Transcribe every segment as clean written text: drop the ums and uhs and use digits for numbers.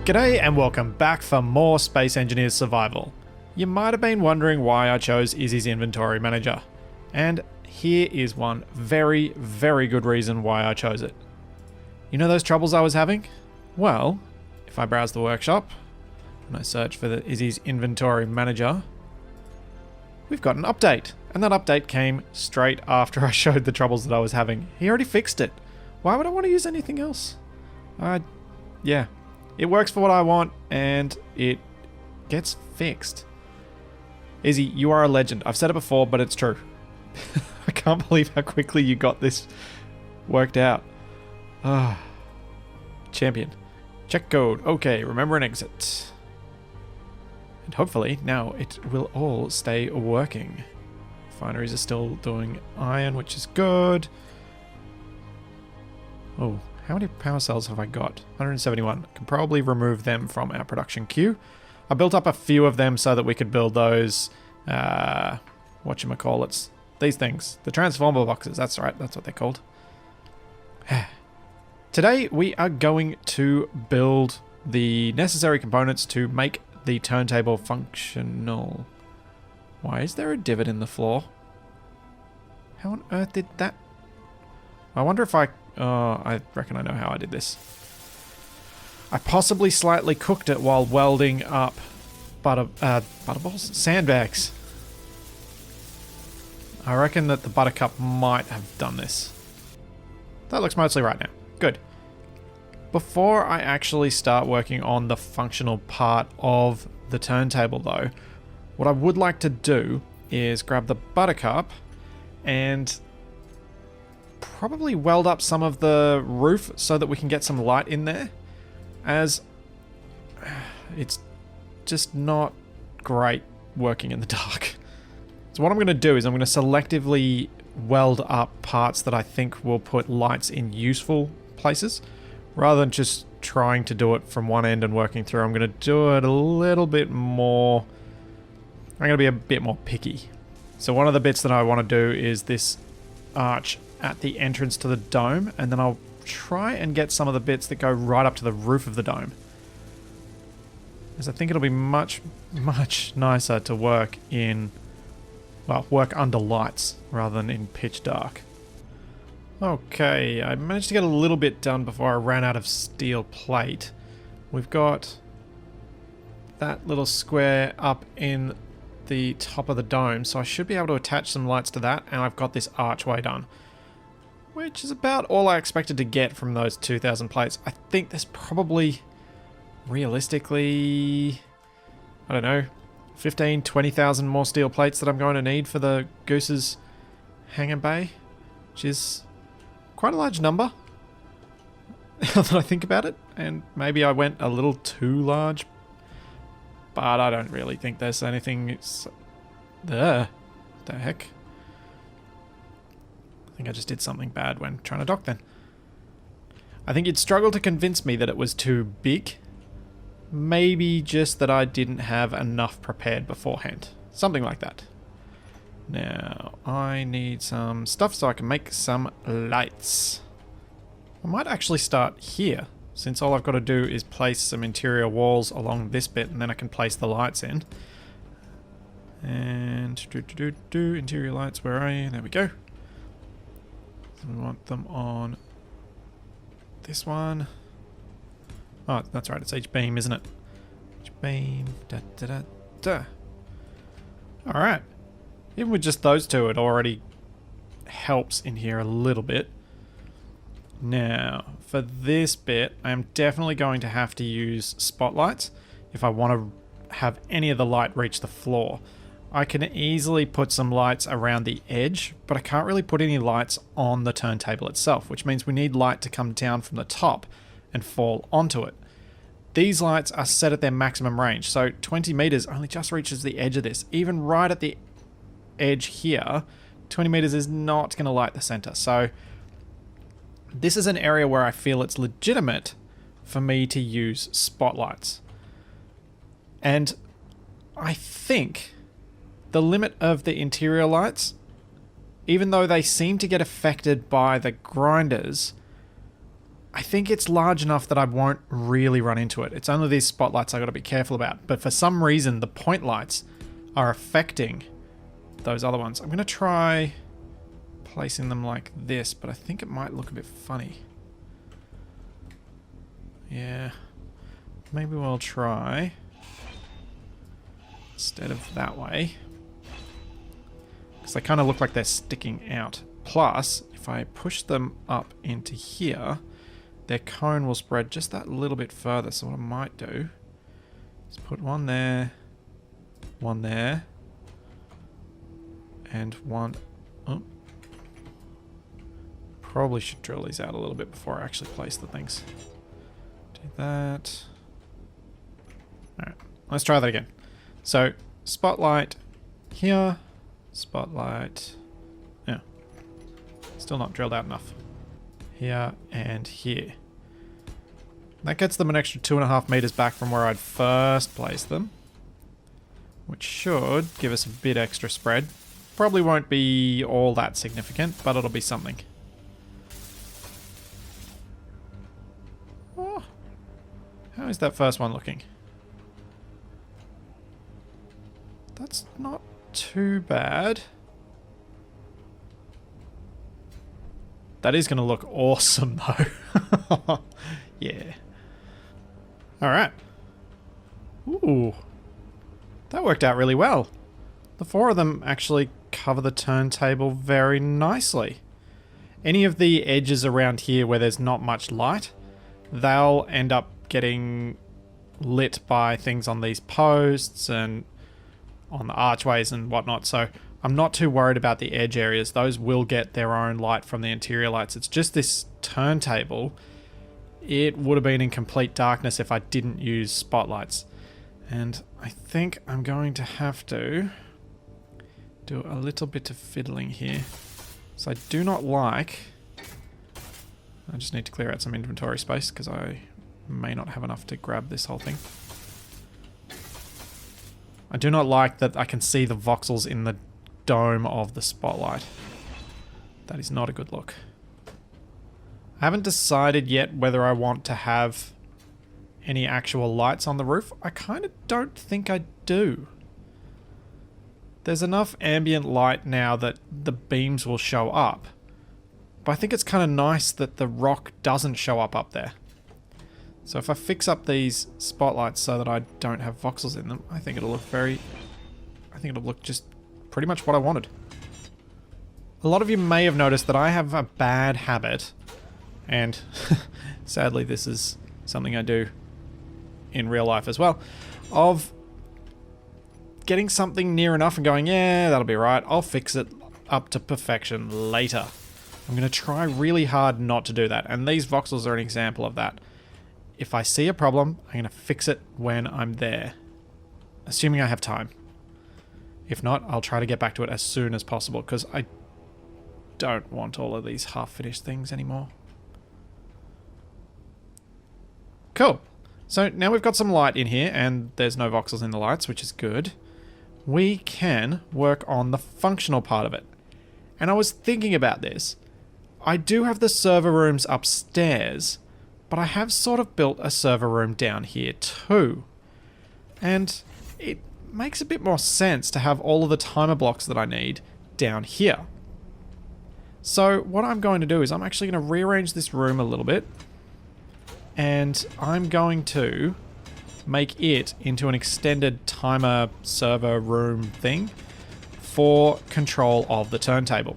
G'day and welcome back for more Space Engineers Survival. You might have been wondering why I chose Izzy's Inventory Manager. And here is one very, very good reason why I chose it. You know those troubles I was having? Well, if I browse the workshop and I search for the Izzy's Inventory Manager, we've got an update. And that update came straight after I showed the troubles that I was having. He already fixed it. Why would I want to use anything else? Yeah. It works for what I want, and it gets fixed. Izzy, you are a legend. I've said it before, but it's true. I can't believe how quickly you got this worked out. Champion. Check code. Okay, remember an exit. And hopefully, now it will all stay working. Refineries are still doing iron, which is good. Oh. How many power cells have I got? 171. Can probably remove them from our production queue. I built up a few of them so that we could build those, whatchamacallits, these things. The transformer boxes, that's right, that's what they're called. Today we are going to build the necessary components to make the turntable functional. Why is there a divot in the floor? How on earth did that? I wonder if I reckon I know how I did this. I possibly slightly cooked it while welding up butterballs? Sandbags. I reckon that the buttercup might have done this. That looks mostly right now. Good. Before I actually start working on the functional part of the turntable though, what I would like to do is grab the buttercup and probably weld up some of the roof so that we can get some light in there, as it's just not great working in the dark. So what I'm going to do is I'm going to selectively weld up parts that I think will put lights in useful places, rather than just trying to do it from one end and working through. I'm going to do it a little bit more. I'm going to be a bit more picky. So one of the bits that I want to do is this arch at the entrance to the dome, and then I'll try and get some of the bits that go right up to the roof of the dome, as I think it'll be much, much nicer to work in, well, work under lights rather than in pitch dark. Okay, I managed to get a little bit done before I ran out of steel plate. We've got that little square up in the top of the dome, so I should be able to attach some lights to that, and I've got this archway done, which is about all I expected to get from those 2,000 plates. I think there's probably, realistically, I don't know, 15, 20,000 more steel plates that I'm going to need for the Goose's hangar bay, which is quite a large number, now that I think about it, and maybe I went a little too large, but I don't really think there's anything there. What the heck? I think I just did something bad when trying to dock then. I think you'd struggle to convince me that it was too big. Maybe just that I didn't have enough prepared beforehand. Something like that. Now, I need some stuff so I can make some lights. I might actually start here, since all I've got to do is place some interior walls along this bit, and then I can place the lights in. And interior lights, where are you? There we go. We want them on this one. Oh, that's right, it's each beam, isn't it? Each beam. Alright. Even with just those two, it already helps in here a little bit. Now, for this bit, I am definitely going to have to use spotlights if I want to have any of the light reach the floor. I can easily put some lights around the edge, but I can't really put any lights on the turntable itself, which means we need light to come down from the top and fall onto it. These lights are set at their maximum range, so 20 meters only just reaches the edge of this. Even right at the edge here, 20 meters is not going to light the center. So this is an area where I feel it's legitimate for me to use spotlights. And I think the limit of the interior lights, even though they seem to get affected by the grinders, I think it's large enough that I won't really run into it. It's only these spotlights I got to be careful about. But for some reason, the point lights are affecting those other ones. I'm going to try placing them like this, but I think it might look a bit funny. Yeah. Maybe we'll try instead of that way. Because they kind of look like they're sticking out. Plus, if I push them up into here, their cone will spread just that little bit further. So what I might do is put one there, and one... Oh. Probably should drill these out a little bit before I actually place the things. Do that. Alright, let's try that again. So, spotlight here, spotlight... Yeah. Still not drilled out enough. Here and here. That gets them an extra 2.5 meters back from where I'd first placed them. Which should give us a bit extra spread. Probably won't be all that significant, but it'll be something. Oh, how is that first one looking? That's not too bad. That is going to look awesome, though. Yeah. Alright. Ooh. That worked out really well. The 4 of them actually cover the turntable very nicely. Any of the edges around here where there's not much light, they'll end up getting lit by things on these posts and on the archways and whatnot. So I'm not too worried about the edge areas. Those will get their own light from the interior lights. It's just this turntable. It would have been in complete darkness if I didn't use spotlights. And I think I'm going to have to do a little bit of fiddling here. So I do not like... I just need to clear out some inventory space because I may not have enough to grab this whole thing. I do not like that I can see the voxels in the dome of the spotlight. That is not a good look. I haven't decided yet whether I want to have any actual lights on the roof. I kind of don't think I do. There's enough ambient light now that the beams will show up. But I think it's kind of nice that the rock doesn't show up there. So if I fix up these spotlights so that I don't have voxels in them, I think it'll look very... I think it'll look just pretty much what I wanted. A lot of you may have noticed that I have a bad habit, and sadly this is something I do in real life as well, of getting something near enough and going, yeah, that'll be right, I'll fix it up to perfection later. I'm going to try really hard not to do that, and these voxels are an example of that. If I see a problem, I'm going to fix it when I'm there, assuming I have time. If not, I'll try to get back to it as soon as possible, because I don't want all of these half-finished things anymore. Cool. So now we've got some light in here, and there's no voxels in the lights, which is good. We can work on the functional part of it. And I was thinking about this. I do have the server rooms upstairs, but I have sort of built a server room down here too. And it makes a bit more sense to have all of the timer blocks that I need down here. So what I'm going to do is I'm actually going to rearrange this room a little bit, and I'm going to make it into an extended timer server room thing for control of the turntable.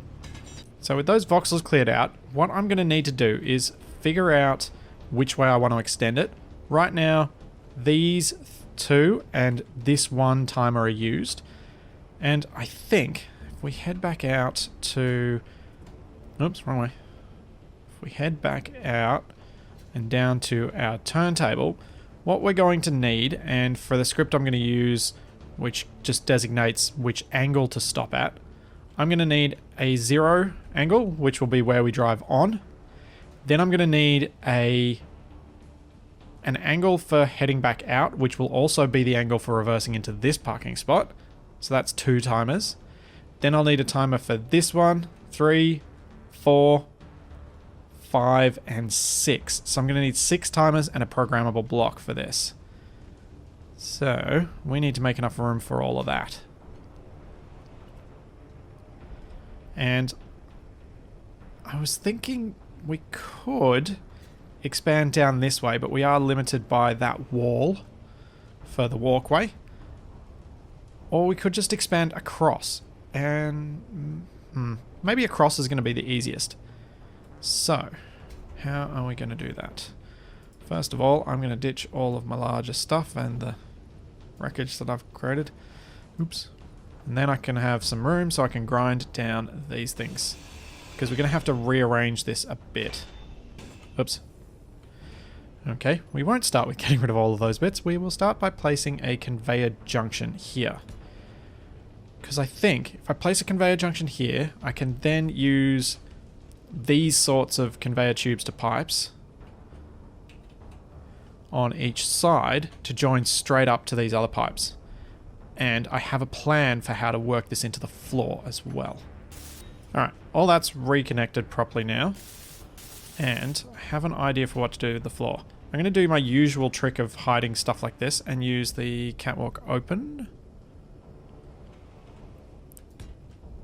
So with those voxels cleared out, what I'm going to need to do is figure out which way I want to extend it. Right now, these 2 and this 1 timer are used. And I think if we head back out to... Oops, wrong way. If we head back out and down to our turntable, what we're going to need, and for the script I'm going to use, which just designates which angle to stop at, I'm going to need a 0 angle, which will be where we drive on. Then I'm going to need an angle for heading back out, which will also be the angle for reversing into this parking spot. So that's 2 timers. Then I'll need a timer for this one, 3, 4, 5, and 6. So I'm going to need 6 timers and a programmable block for this. So we need to make enough room for all of that. And I was thinking we could expand down this way, but we are limited by that wall for the walkway. Or we could just expand across. And maybe across is going to be the easiest. So, how are we going to do that? First of all, I'm going to ditch all of my larger stuff and the wreckage that I've created. Oops. And then I can have some room so I can grind down these things. Because we're going to have to rearrange this a bit. Oops. Okay, we won't start with getting rid of all of those bits. We will start by placing a conveyor junction here. Because I think if I place a conveyor junction here, I can then use these sorts of conveyor tubes to pipes on each side to join straight up to these other pipes. And I have a plan for how to work this into the floor as well. Alright, all that's reconnected properly now. And I have an idea for what to do with the floor. I'm going to do my usual trick of hiding stuff like this and use the catwalk open.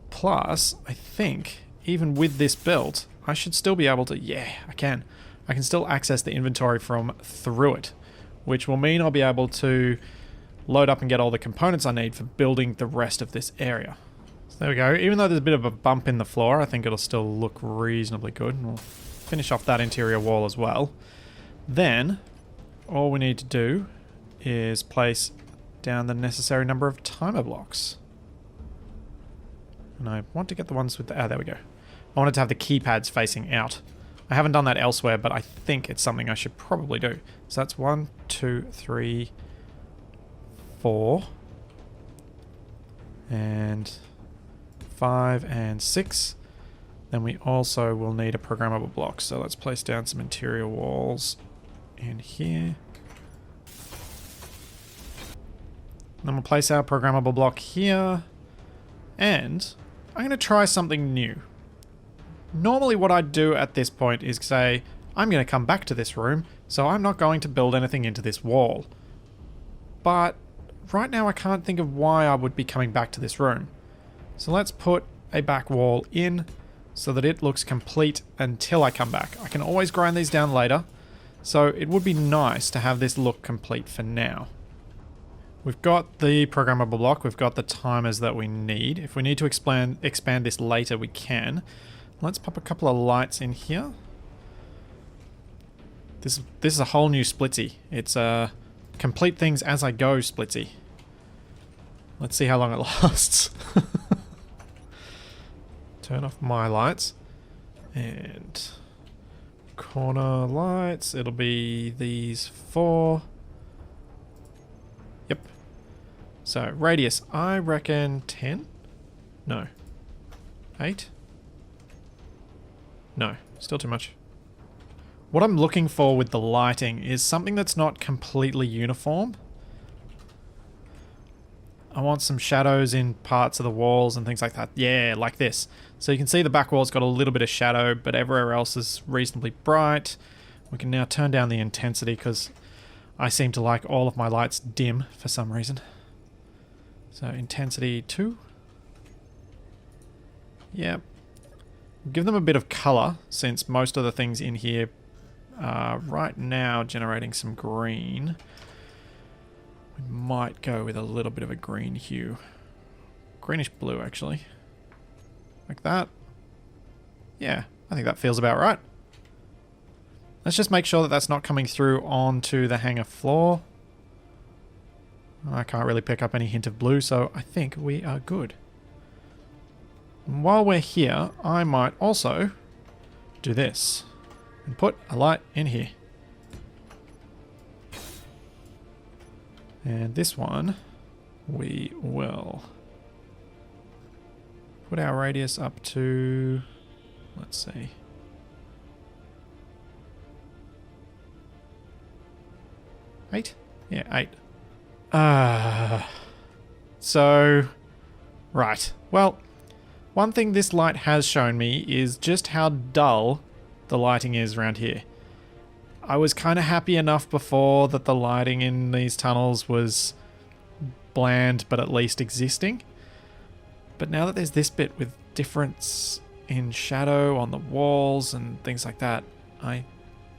Plus, I think, even with this built, I should still be able to... Yeah, I can. I can still access the inventory from through it, which will mean I'll be able to load up and get all the components I need for building the rest of this area. So there we go. Even though there's a bit of a bump in the floor, I think it'll still look reasonably good. And we'll finish off that interior wall as well. Then, all we need to do is place down the necessary number of timer blocks. And I want to get the ones with the... there we go. I wanted to have the keypads facing out. I haven't done that elsewhere, but I think it's something I should probably do. So that's 1, 2, 3, 4. And 5 and 6. Then we also will need a programmable block. So let's place down some interior walls in here. Then we'll place our programmable block here. And I'm going to try something new. Normally what I'd do at this point is say, I'm going to come back to this room, so I'm not going to build anything into this wall. But right now I can't think of why I would be coming back to this room. So let's put a back wall in so that it looks complete until I come back. I can always grind these down later, so it would be nice to have this look complete for now. We've got the programmable block, we've got the timers that we need. If we need to expand this later, we can. Let's pop a couple of lights in here. This is a whole new Splitsie. It's a complete things as I go Splitsie. Let's see how long it lasts. Turn off my lights. And corner lights. It'll be these 4. Yep. So radius, I reckon 10? No. 8? No, still too much. What I'm looking for with the lighting is something that's not completely uniform. I want some shadows in parts of the walls and things like that. Yeah, like this. So you can see the back wall's got a little bit of shadow, but everywhere else is reasonably bright. We can now turn down the intensity because I seem to like all of my lights dim for some reason. So intensity 2. Yep. Give them a bit of color, since most of the things in here are right now generating some green. We might go with a little bit of a green hue. Greenish blue, actually. Like that. Yeah, I think that feels about right. Let's just make sure that that's not coming through onto the hangar floor. I can't really pick up any hint of blue, so I think we are good. And while we're here, I might also do this and put a light in here. And this one, we will put our radius up to, let's see, 8? Yeah, 8. So, right. Well, one thing this light has shown me is just how dull the lighting is around here. I was kind of happy enough before that the lighting in these tunnels was bland but at least existing. But now that there's this bit with difference in shadow on the walls and things like that, I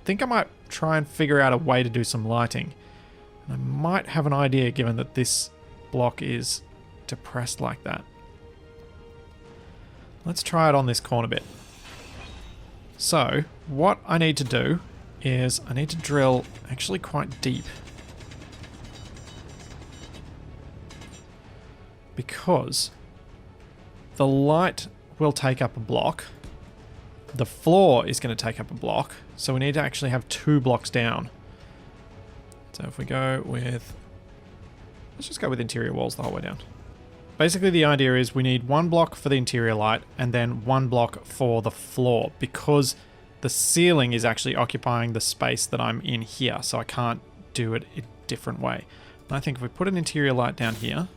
think I might try and figure out a way to do some lighting. And I might have an idea given that this block is depressed like that. Let's try it on this corner bit. So, what I need to do is I need to drill actually quite deep. Because the light will take up a block. The floor is going to take up a block. So we need to actually have 2 blocks down. So if we go with... let's just go with interior walls the whole way down. Basically the idea is we need 1 block for the interior light and then 1 block for the floor, because the ceiling is actually occupying the space that I'm in here, so I can't do it a different way. And I think if we put an interior light down here,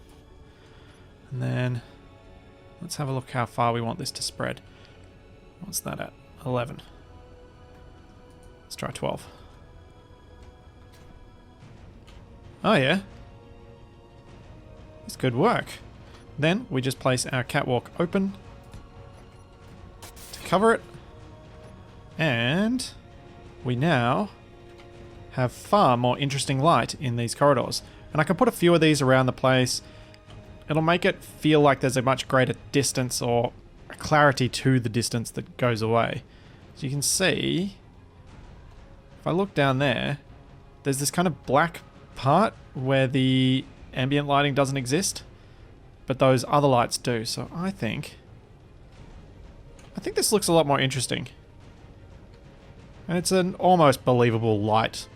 and then let's have a look how far we want this to spread. What's that at? 11. Let's try 12. Oh yeah. This could work. Then we just place our catwalk open to cover it. And we now have far more interesting light in these corridors. And I can put a few of these around the place. It'll make it feel like there's a much greater distance or a clarity to the distance that goes away. So you can see, if I look down there, there's this kind of black part where the ambient lighting doesn't exist, but those other lights do. So I think this looks a lot more interesting. And it's an almost believable light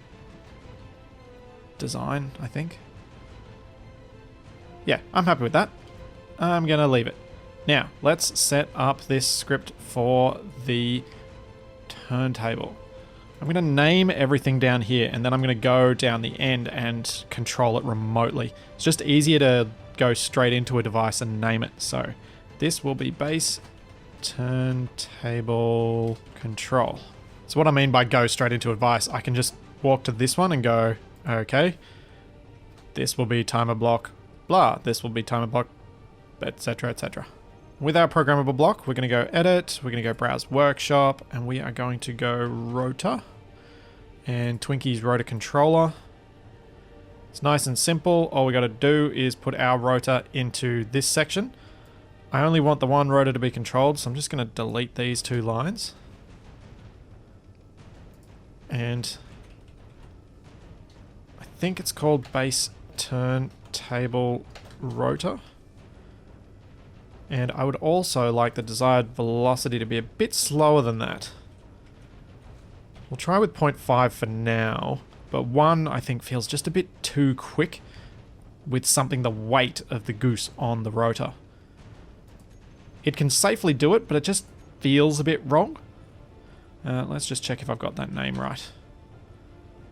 design, I think. Yeah, I'm happy with that. I'm gonna leave it. Now, let's set up this script for the turntable. I'm going to name everything down here, and then I'm going to go down the end and control it remotely. It's just easier to go straight into a device and name it. So this will be base turntable control. So what I mean by go straight into a device, I can just walk to this one and go, okay, this will be timer block, blah, this will be timer block, etc., etc. With our programmable block, we're going to go edit, we're going to go browse workshop, and we are going to go rotor and Twinkie's rotor controller. It's nice and simple. All we got to do is put our rotor into this section. I only want the one rotor to be controlled, so I'm just going to delete these 2 lines. And I think it's called base turntable rotor. And I would also like the desired velocity to be a bit slower than that. We'll try with 0.5 for now, but 1 I think feels just a bit too quick with something the weight of the Goose on the rotor. It can safely do it, but it just feels a bit wrong. Let's just check if I've got that name right.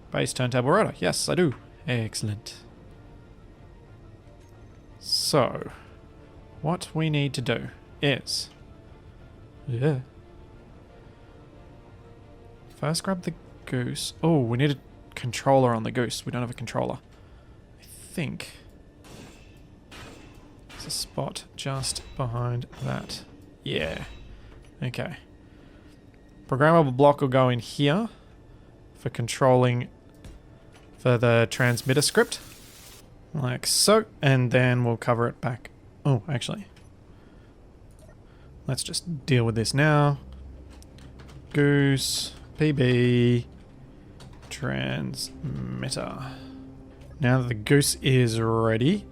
Base turntable rotor. Yes, I do. Excellent. So what we need to do is, first grab the Goose. Oh, we need a controller on the Goose. We don't have a controller. I think there's a spot just behind that. Yeah. Okay. Programmable block will go in here for controlling for the transmitter script. Like so. And then we'll cover it back. Oh, actually, let's just deal with this now. Goose, PB, transmitter. Now that the Goose is ready,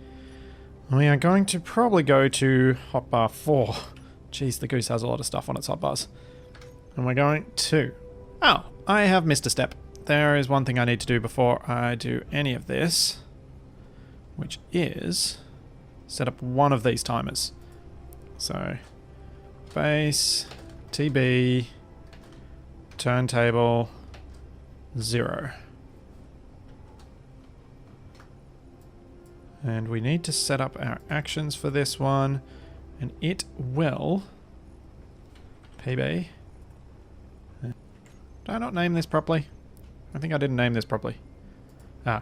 we are going to probably go to hotbar 4. Jeez, the Goose has a lot of stuff on its hotbars. And we're going to... oh, I have missed a step. There is one thing I need to do before I do any of this, which is set up one of these timers. So base TB turntable 0. And we need to set up our actions for this one, and it will PB Did I not name this properly? I think I didn't name this properly. Ah.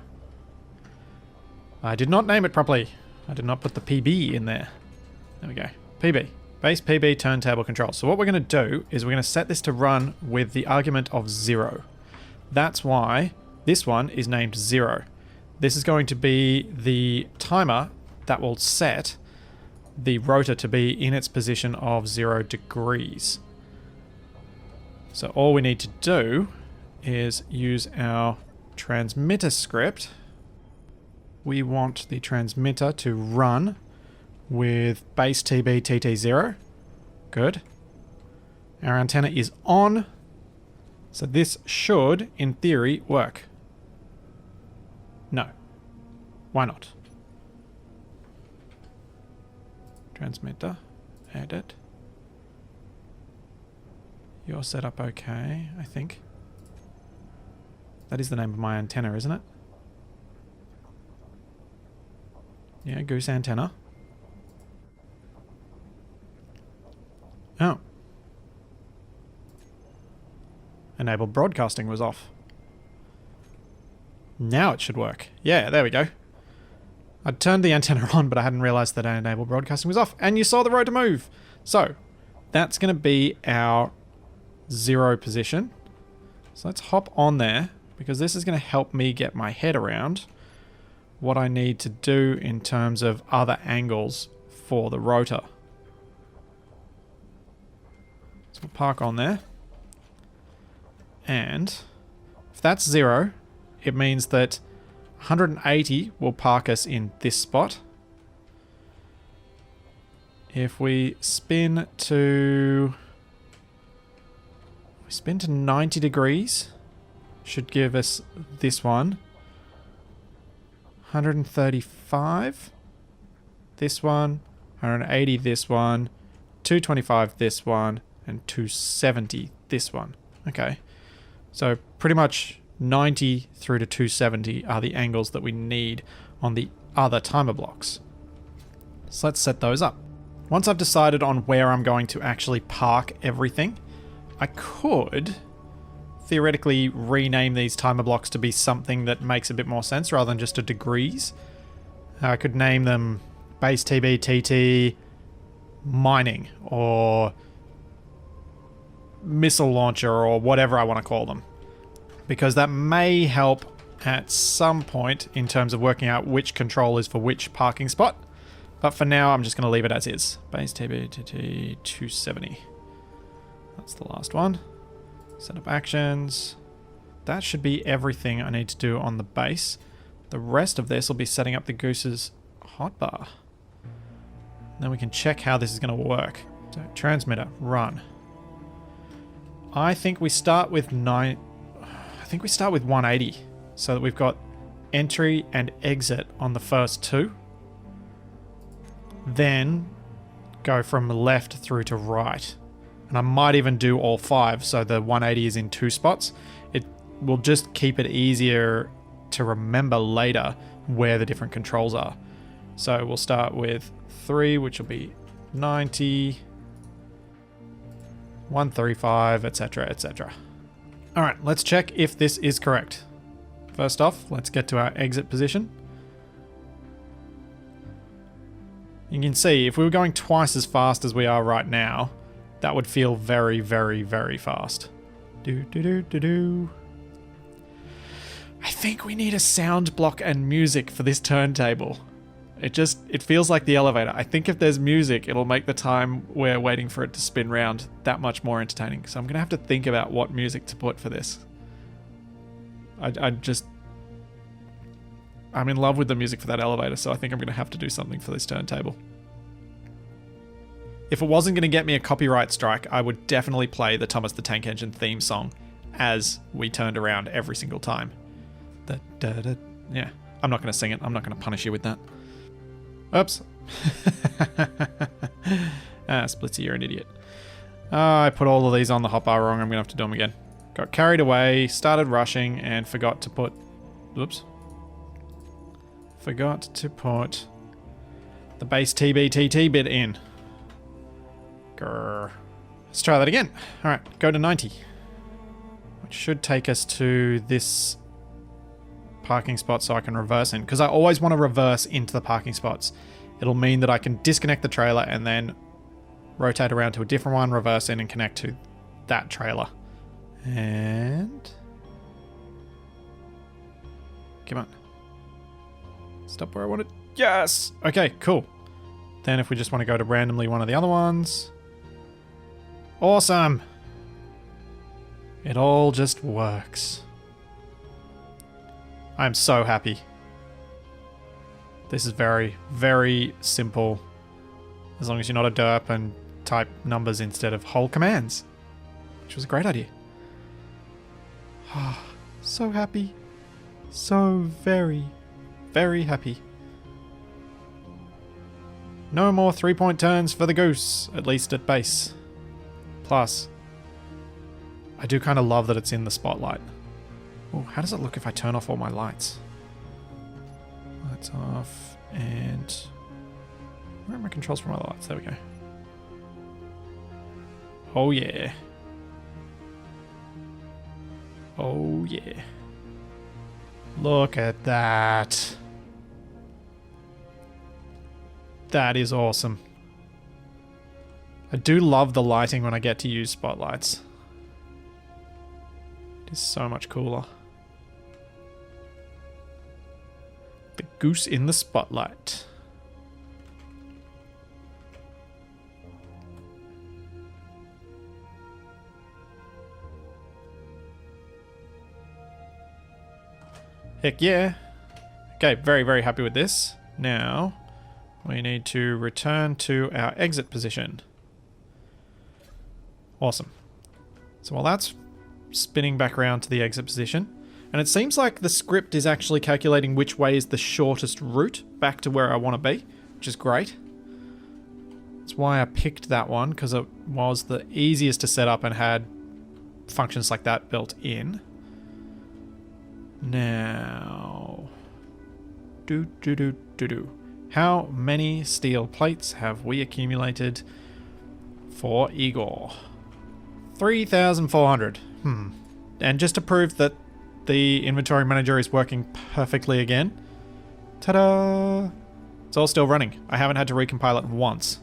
I did not name it properly. I did not put the PB in there. There we go. PB. Base PB turntable control. So what we're going to do is we're going to set this to run with the argument of 0. That's why this one is named 0. This is going to be the timer that will set the rotor to be in its position of 0 degrees. So all we need to do is use our transmitter script. We want the transmitter to run with base TB TT0. Good. Our antenna is on. So this should, in theory, work. No. Why not? Transmitter. Edit. You're set up okay, I think. That is the name of my antenna, isn't it? Yeah, Goose antenna. Oh. Enable broadcasting was off. Now it should work. Yeah, there we go. I'd turned the antenna on, but I hadn't realized that enable broadcasting was off. And you saw the rotor move. So, that's going to be our 0 position. So let's hop on there, because this is going to help me get my head around what I need to do in terms of other angles for the rotor. So we'll park on there. And if that's 0, it means that 180 will park us in this spot. If we spin to 90 degrees, should give us this one. 135, this one, 180 this one, 225 this one, and 270 this one. Okay, so pretty much 90 through to 270 are the angles that we need on the other timer blocks. So let's set those up. Once I've decided on where I'm going to actually park everything, I could theoretically rename these timer blocks to be something that makes a bit more sense rather than just a degrees. I could name them base TB TT mining or missile launcher or whatever I want to call them, because that may help at some point in terms of working out which control is for which parking spot. But for now, I'm just going to leave it as is. Base TB TT 270. That's the last one. Set up actions. That should be everything I need to do on the base. The rest of this will be setting up the Goose's hotbar. Then we can check how this is going to work. So transmitter, run. I think we start with 180 so that we've got entry and exit on the first 2. Then go from left through to right. And I might even do all 5 so the 180 is in 2 spots. It will just keep it easier to remember later where the different controls are. So we'll start with 3, which will be 90, 135, etc, etc. Alright, let's check if this is correct. First off, let's get to our exit position. You can see, if we were going twice as fast as we are right now, that would feel very, very, very fast. Do. I think we need a sound block and music for this turntable. It feels like the elevator. I think if there's music, it'll make the time we're waiting for it to spin round that much more entertaining. So I'm going to have to think about what music to put for this. I'm in love with the music for that elevator, so I think I'm going to have to do something for this turntable. If it wasn't going to get me a copyright strike, I would definitely play the Thomas the Tank Engine theme song as we turned around every single time. Yeah, I'm not going to sing it. I'm not going to punish you with that. Oops. Splitsie, you're an idiot. I put all of these on the hotbar wrong. I'm going to have to do them again. Got carried away, started rushing, and forgot to put... Oops. Forgot to put the base TBTT bit in. Grr. Let's try that again. Alright, go to 90. should take us to this parking spot so I can reverse in. Because I always want to reverse into the parking spots. It'll mean that I can disconnect the trailer and then rotate around to a different one, reverse in and connect to that trailer. And... come on. Stop where I want it. Yes! Okay, cool. Then if we just want to go to randomly one of the other ones. Awesome! It all just works. I'm so happy. This is very, very simple. As long as you're not a derp and type numbers instead of whole commands. Which was a great idea. So happy. So very, very happy. No more 3-point turns for the Goose, at least at base. Plus, I do kind of love that it's in the spotlight. Oh, how does it look if I turn off all my lights? Lights off, and... where are my controls for my lights? There we go. Oh yeah. Oh yeah. Look at that. That is awesome. I do love the lighting when I get to use spotlights. It is so much cooler. The Goose in the spotlight. Heck yeah. Okay, very, very happy with this. Now, we need to return to our exit position. Awesome. So while that's spinning back around to the exit position, and it seems like the script is actually calculating which way is the shortest route back to where I want to be, which is great. That's why I picked that one, because it was the easiest to set up and had functions like that built in. Now, how many steel plates have we accumulated for Igor? 3,400. And just to prove that the inventory manager is working perfectly again, ta-da! It's all still running. I haven't had to recompile it once.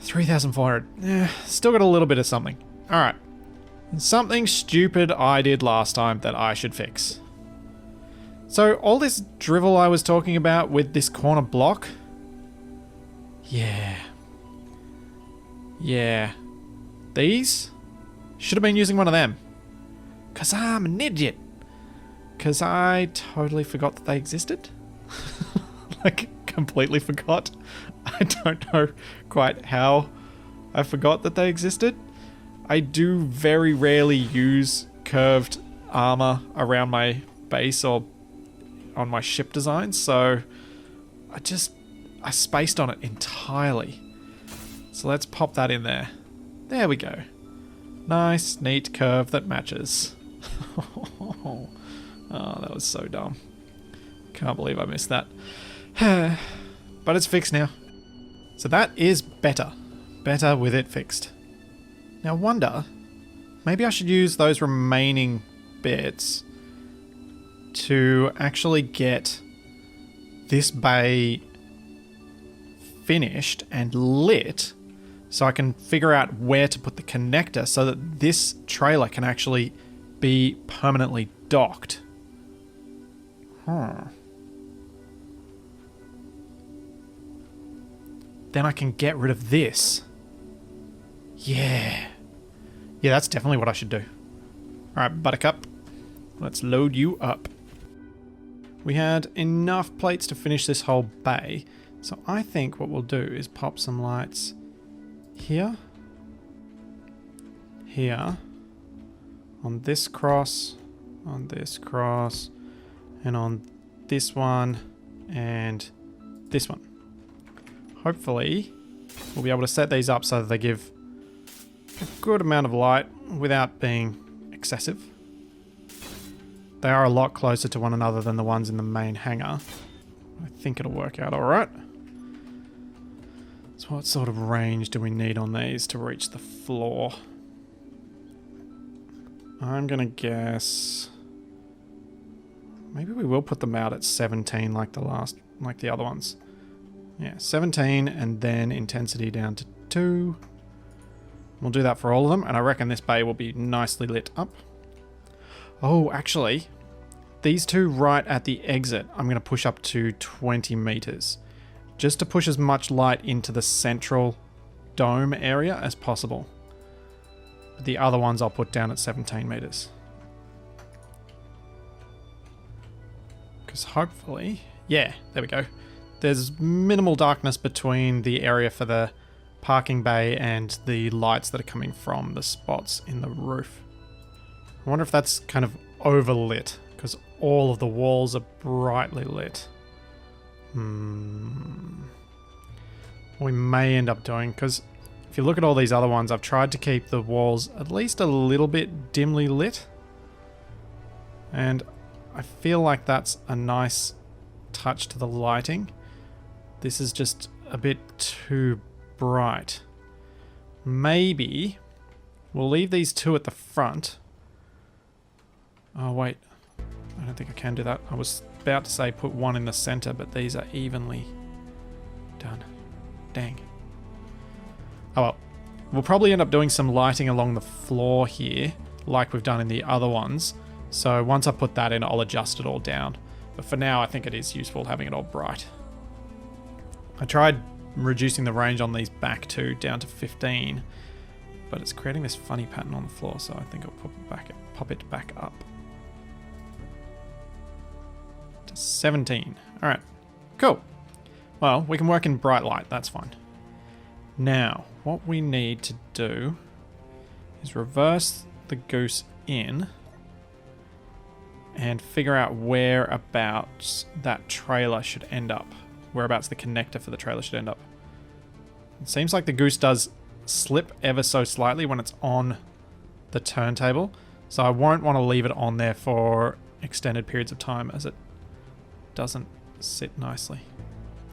3,400. Still got a little bit of something. Alright. Something stupid I did last time that I should fix. So all this drivel I was talking about with this corner block. Yeah. These? Should have been using one of them. Because I'm an idiot. Because I totally forgot that they existed. Like, completely forgot. I don't know quite how I forgot that they existed. I do very rarely use curved armor around my base or on my ship design, so I spaced on it entirely. So let's pop that in there. There we go. Nice, neat curve that matches. Oh, that was so dumb. Can't believe I missed that. But it's fixed now. So that is better. Better with it fixed. Now I wonder, maybe I should use those remaining bits to actually get this bay finished and lit so I can figure out where to put the connector so that this trailer can actually be permanently docked. Then I can get rid of this. Yeah, that's definitely what I should do. Alright, Buttercup. Let's load you up. We had enough plates to finish this whole bay. So I think what we'll do is pop some lights here. Here. On this cross. On this cross. And on this one. And this one. Hopefully, we'll be able to set these up so that they give a good amount of light without being excessive. They are a lot closer to one another than the ones in the main hangar. I think it'll work out alright. So what sort of range do we need on these to reach the floor? I'm going to guess... Maybe we will put them out at 17 like the other ones. Yeah, 17 and then intensity down to 2. We'll do that for all of them, and I reckon this bay will be nicely lit up. Oh, actually, these two right at the exit, I'm going to push up to 20 meters. Just to push as much light into the central dome area as possible. But the other ones I'll put down at 17 meters. Because hopefully... Yeah, there we go. There's minimal darkness between the area for the parking bay and the lights that are coming from the spots in the roof. I wonder if that's kind of overlit, because all of the walls are brightly lit. We may end up doing, because if you look at all these other ones, I've tried to keep the walls at least a little bit dimly lit. And I feel like that's a nice touch to the lighting. This is just a bit too bright. Maybe we'll leave these two at the front. Oh wait, I don't think I can do that. I was about to say put one in the center, but these are evenly done. Dang. Oh well. We'll probably end up doing some lighting along the floor here, like we've done in the other ones. So once I put that in, I'll adjust it all down. But for now, I think it is useful having it all bright. I tried reducing the range on these back two down to 15, but it's creating this funny pattern on the floor, so I think I'll pop it back up to 17. All right, cool. Well, we can work in bright light, that's fine. Now, what we need to do is reverse the goose in and figure out whereabouts that trailer should end up. Whereabouts the connector for the trailer should end up. It seems like the goose does slip ever so slightly when it's on the turntable, so I won't want to leave it on there for extended periods of time as it doesn't sit nicely.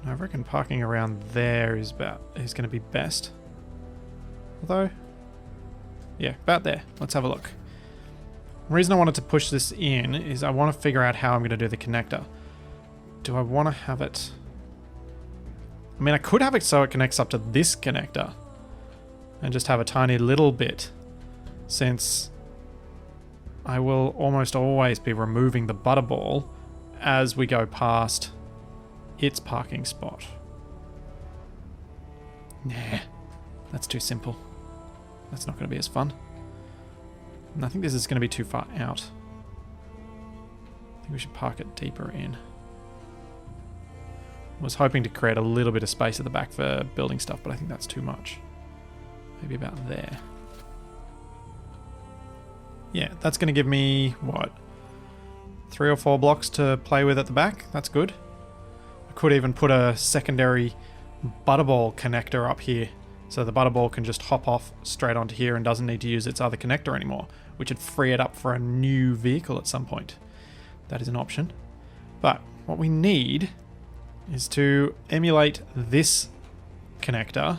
I reckon parking around there is going to be best. Although, yeah, about there. Let's have a look. The reason I wanted to push this in is I want to figure out how I'm going to do the connector. Do I want to have it... I mean, I could have it so it connects up to this connector and just have a tiny little bit, since I will almost always be removing the butterball as we go past its parking spot. Nah, that's too simple. That's not going to be as fun. And I think this is going to be too far out. I think we should park it deeper in. I was hoping to create a little bit of space at the back for building stuff, but I think that's too much. Maybe about there. Yeah, that's going to give me, what, 3 or 4 blocks to play with at the back. That's good. I could even put a secondary butterball connector up here, so the butterball can just hop off straight onto here and doesn't need to use its other connector anymore, which would free it up for a new vehicle at some point. That is an option. But what we need is to emulate this connector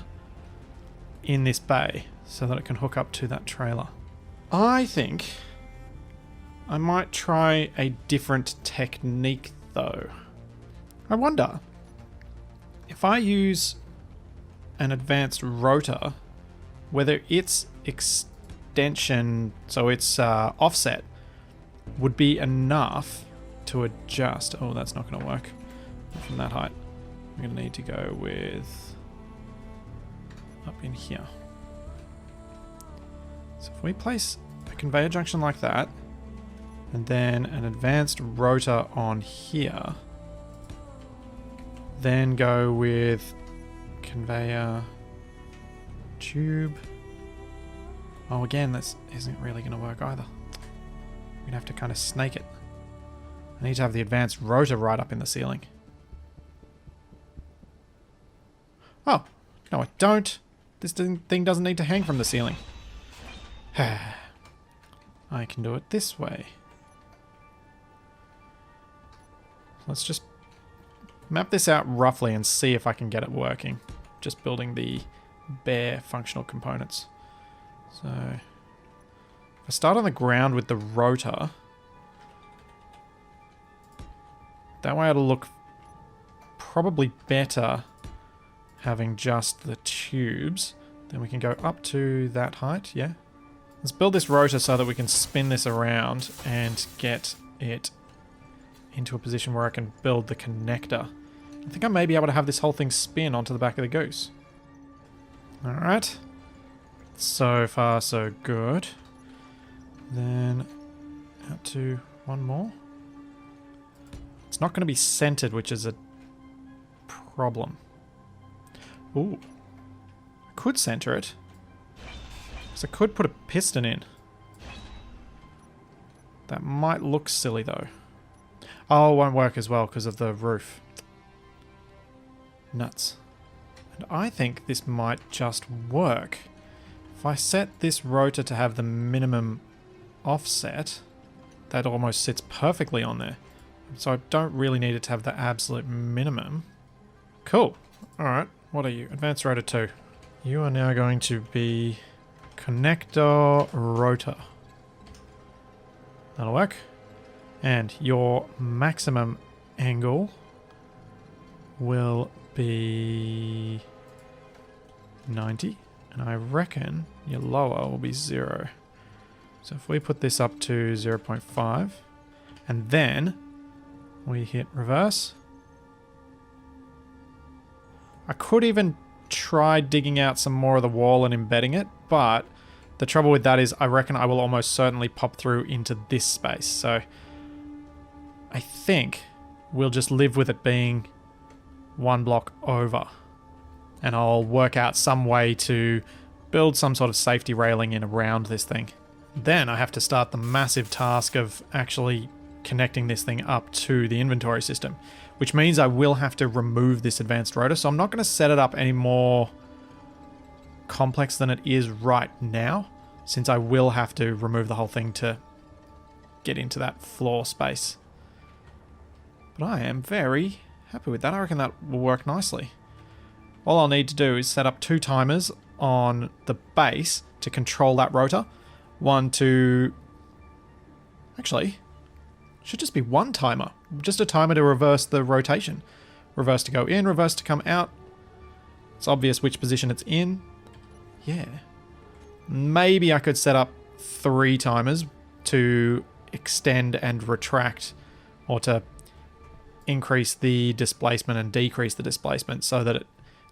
in this bay so that it can hook up to that trailer. I think I might try a different technique though. I wonder if I use an advanced rotor, whether its extension, so its offset, would be enough to adjust. Oh, that's not going to work from that height. We're going to need to go with up in here. So if we place a conveyor junction like that, and then an advanced rotor on here, then go with conveyor tube. Oh, again, this isn't really going to work either. We're going to have to kind of snake it. I need to have the advanced rotor right up in the ceiling. Oh, no I don't. This thing doesn't need to hang from the ceiling. I can do it this way. Let's just map this out roughly and see if I can get it working. Just building the bare functional components. So if I I start on the ground with the rotor, that way it'll look probably better having just the tubes. Then we can go up to that height, yeah. Let's build this rotor so that we can spin this around and get it into a position where I can build the connector. I think I may be able to have this whole thing spin onto the back of the Goose. Alright. So far, so good. Then out to one more. It's not going to be centered, which is a problem. Ooh. I could center it. So I could put a piston in. That might look silly though. Oh, it won't work as well because of the roof. Nuts. And I think this might just work. If I set this rotor to have the minimum offset, that almost sits perfectly on there. So I don't really need it to have the absolute minimum. Cool. Alright, what are you? Advanced rotor 2. You are now going to be connector rotor. That'll work. And your maximum angle will be 90. And I reckon your lower will be 0. So if we put this up to 0.5 and then we hit reverse. I could even try digging out some more of the wall and embedding it, but the trouble with that is I reckon I will almost certainly pop through into this space. So I think we'll just live with it being one block over. And I'll work out some way to build some sort of safety railing in around this thing. Then I have to start the massive task of actually connecting this thing up to the inventory system, which means I will have to remove this advanced rotor. So I'm not going to set it up any more complex than it is right now, since I will have to remove the whole thing to get into that floor space. But I am very happy with that. I reckon that will work nicely. All I'll need to do is set up 2 timers on the base to control that rotor. One to... Actually, should just be 1 timer. Just a timer to reverse the rotation. Reverse to go in, reverse to come out. It's obvious which position it's in. Yeah. Maybe I could set up 3 timers to extend and retract, or to increase the displacement and decrease the displacement so that it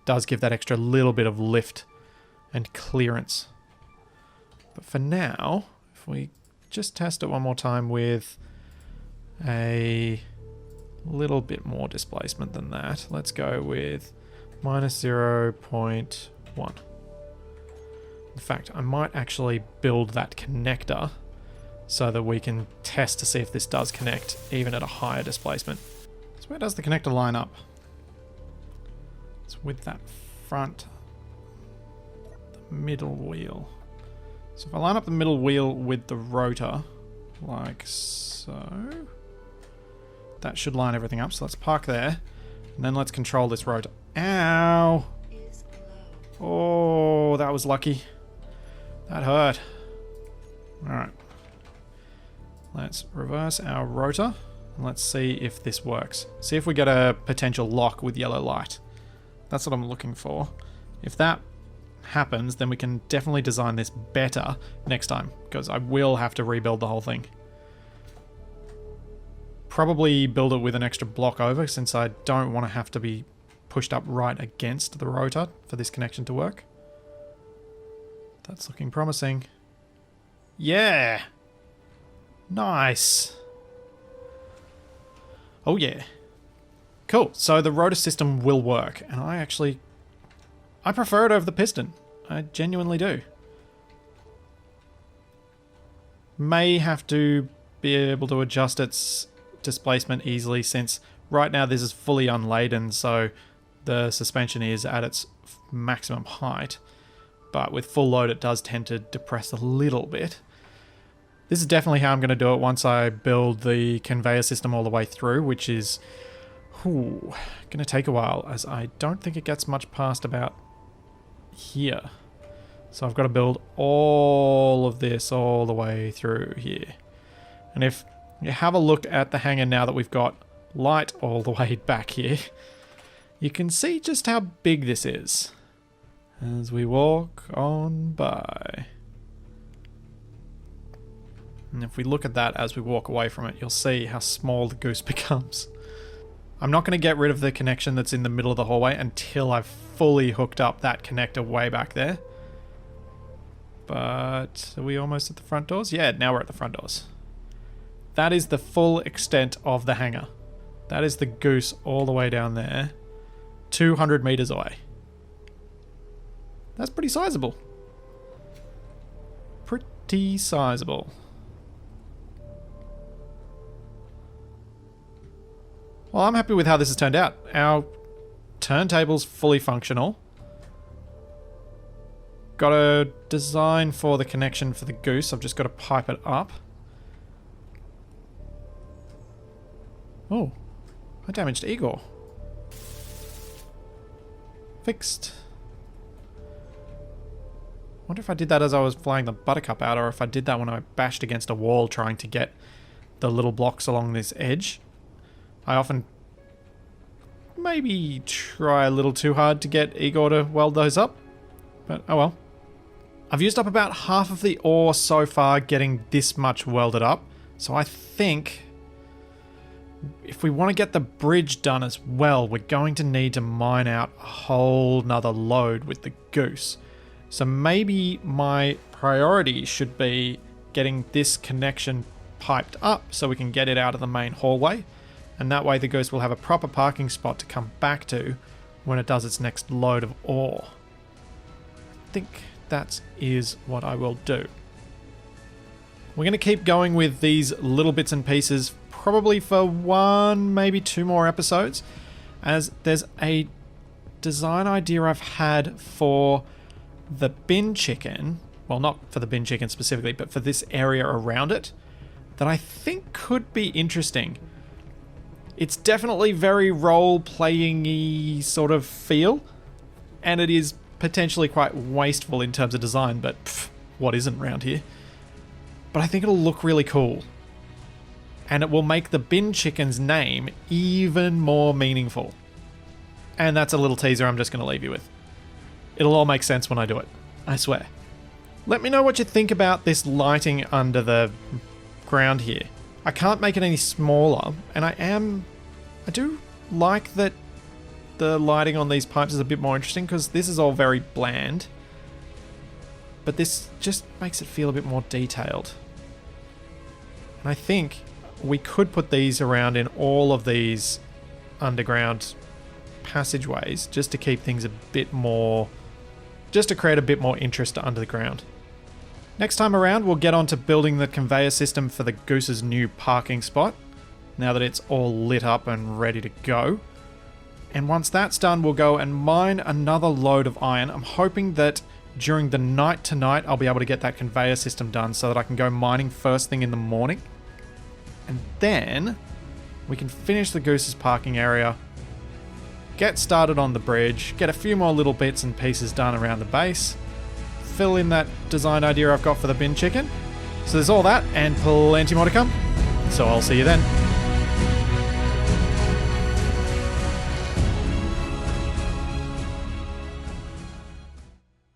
does give that extra little bit of lift and clearance. But for now, if we just test it one more time with a little bit more displacement than that, let's go with minus 0.1. In fact, I might actually build that connector so that we can test to see if this does connect even at a higher displacement. So where does the connector line up? It's with that front, the middle wheel. So if I line up the middle wheel with the rotor, like so, that should line everything up. So let's park there, and then let's control this rotor. Ow! Oh, that was lucky. That hurt. Alright. Let's reverse our rotor, and let's see if this works. See if we get a potential lock with yellow light. That's what I'm looking for. If that happens, then we can definitely design this better next time, because I will have to rebuild the whole thing. Probably build it with an extra block over, since I don't want to have to be pushed up right against the rotor for this connection to work. That's looking promising. Yeah! Nice! Oh yeah. Cool, so the rotor system will work, and I prefer it over the piston. I genuinely do. May have to be able to adjust its displacement easily, since right now this is fully unladen, so the suspension is at its maximum height. But with full load it does tend to depress a little bit. This is definitely how I'm going to do it once I build the conveyor system all the way through, which is going to take a while, as I don't think it gets much past about here. So I've got to build all of this all the way through here. And if you have a look at the hangar now that we've got light all the way back here, you can see just how big this is as we walk on by. And if we look at that as we walk away from it, you'll see how small the Goose becomes. I'm not going to get rid of the connection that's in the middle of the hallway until I've fully hooked up that connector way back there. But are we almost at the front doors? Yeah, now we're at the front doors. That is the full extent of the hangar. That is the Goose all the way down there, 200 meters away. That's pretty sizable. Pretty sizable. Well, I'm happy with how this has turned out. Our turntable's fully functional. Got a design for the connection for the Goose. I've just got to pipe it up. Oh, I damaged Igor. Fixed. Wonder if I did that as I was flying the Buttercup out, or if I did that when I bashed against a wall trying to get the little blocks along this edge. I often maybe try a little too hard to get Igor to weld those up, but oh well. I've used up about half of the ore so far getting this much welded up, so I think if we want to get the bridge done as well, we're going to need to mine out a whole nother load with the Goose. So maybe my priority should be getting this connection piped up so we can get it out of the main hallway. And that way the Goose will have a proper parking spot to come back to when it does its next load of ore. I think that is what I will do. We're going to keep going with these little bits and pieces probably for one, maybe two more episodes, as there's a design idea I've had for the bin chicken. Well, not for the bin chicken specifically, but for this area around it that I think could be interesting. It's definitely very role-playing-y sort of feel, and it is potentially quite wasteful in terms of design, but pff, what isn't around here? But I think it'll look really cool. And it will make the bin chicken's name even more meaningful. And that's a little teaser I'm just going to leave you with. It'll all make sense when I do it, I swear. Let me know what you think about this lighting under the ground here. I can't make it any smaller, and I do like that the lighting on these pipes is a bit more interesting, because this is all very bland. But this just makes it feel a bit more detailed. And I think we could put these around in all of these underground passageways just to keep things a bit more, just to create a bit more interest under the ground. Next time around, we'll get on to building the conveyor system for the Goose's new parking spot, now that it's all lit up and ready to go. And once that's done, we'll go and mine another load of iron. I'm hoping that during the night tonight, I'll be able to get that conveyor system done so that I can go mining first thing in the morning. And then we can finish the Goose's parking area, get started on the bridge, get a few more little bits and pieces done around the base, fill in that design idea I've got for the bin chicken. So there's all that and plenty more to come. So I'll see you then.